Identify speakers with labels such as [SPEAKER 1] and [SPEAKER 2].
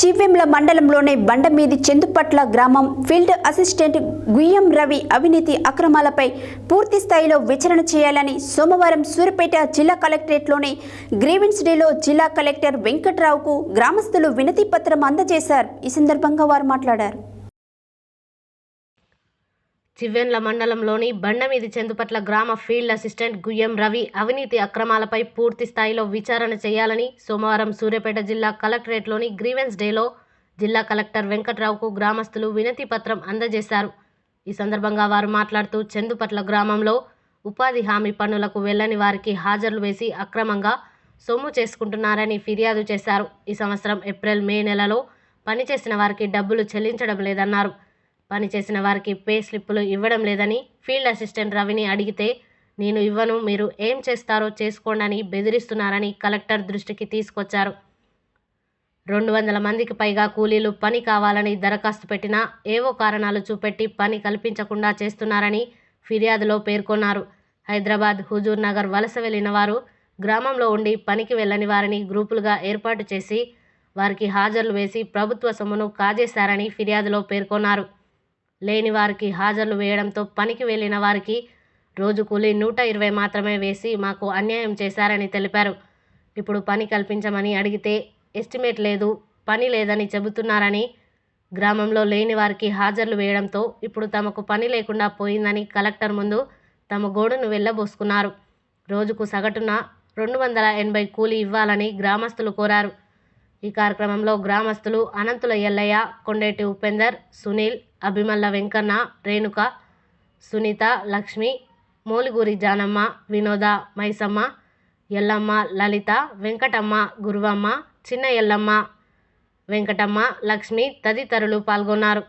[SPEAKER 1] చివ్వెంల మండలంలోని బండమీది చెందుపట్ల గ్రామం field assistant గుయ్యం Ravi అవినీతి అక్రమాలపై పూర్తి స్థాయిలో విచారణ చేయాలని సోమవారం సూర్యాపేట జిల్లా కలెక్టరేట్లోని గ్రీవెన్స్ డేలో జిల్లా కలెక్టర్ వెంకట్రావుకు గ్రామస్తులు వినతి పత్రం అందజేశారు. ఈ సందర్భంగా వారు మాట్లాడారు.
[SPEAKER 2] చివ్వెంల మండలంలోని బండమీది చెందుపట్ల గ్రామ ఫీల్డ్ అసిస్టెంట్ గుయ్యం రవి అవినీతి అక్రమాలపై పూర్తి స్థాయిలో విచారణ చేయాలని సోమవారం సూర్యాపేట జిల్లా కలెక్టరేట్లోని గ్రీవెన్స్ డేలో జిల్లా కలెక్టర్ వెంకట్రావుకు గ్రామస్తులు వినతి పత్రం అందజేశారు. ఈ సందర్భంగా వారు మాట్లాడుతూ చెందుపట్ల గ్రామంలో ఉపాధి హామీ పనులకు వెళ్లని వారికి హాజరులు వేసి అక్రమంగా సొమ్ము చేసుకుంటున్నారని ఫిర్యాదు చేశారు. ఈ సంవత్సరం ఏప్రిల్, మే నెలలో పనిచేసిన వారికి డబ్బులు చెల్లించడం లేదన్నారు. పనిచేసిన వారికి పే స్లిప్పులు ఇవ్వడం లేదని ఫీల్డ్ అసిస్టెంట్ రవిని అడిగితే నేను ఇవ్వను, మీరు ఏం చేస్తారో చేసుకోండి అని బెదిరిస్తున్నారని కలెక్టర్ దృష్టికి తీసుకొచ్చారు. 200 మందికి పైగా కూలీలు పని కావాలని దరఖాస్తు పెట్టినా ఏవో కారణాలు చూపెట్టి పని కల్పించకుండా చేస్తున్నారని ఫిర్యాదులో పేర్కొన్నారు. హైదరాబాద్, హుజూర్ నగర్ వలస వెళ్లిన వారు గ్రామంలో ఉండి పనికి వెళ్ళని వారిని గ్రూపులుగా ఏర్పాటు చేసి వారికి హాజరులు వేసి ప్రభుత్వ సొమ్మును కాజేశారని ఫిర్యాదులో పేర్కొన్నారు. లేని వారికి హాజరులు వేయడంతో పనికి వెళ్లిన వారికి రోజు కూలీ 120 మాత్రమే వేసి మాకు అన్యాయం చేశారని తెలిపారు. ఇప్పుడు పని కల్పించమని అడిగితే ఎస్టిమేట్ లేదు, పని లేదని చెబుతున్నారని, గ్రామంలో లేని వారికి హాజరులు వేయడంతో ఇప్పుడు తమకు పని లేకుండా పోయిందని కలెక్టర్ ముందు తమ గోడును వెళ్లబోసుకున్నారు. రోజుకు సగటున 280 కూలీ ఇవ్వాలని గ్రామస్తులు కోరారు. ఈ కార్యక్రమంలో గ్రామస్తులు అనంతుల ఎల్లయ్య, కొండేటి ఉపేందర్, సునీల్, అభిమల్ల వెంకన్న, రేణుక, సునీత, లక్ష్మి, మూలిగూరి జానమ్మ, వినోద, మైసమ్మ, ఎల్లమ్మ, లలిత, వెంకటమ్మ, గురువమ్మ, చిన్న ఎల్లమ్మ, వెంకటమ్మ, లక్ష్మి తదితరులు పాల్గొన్నారు.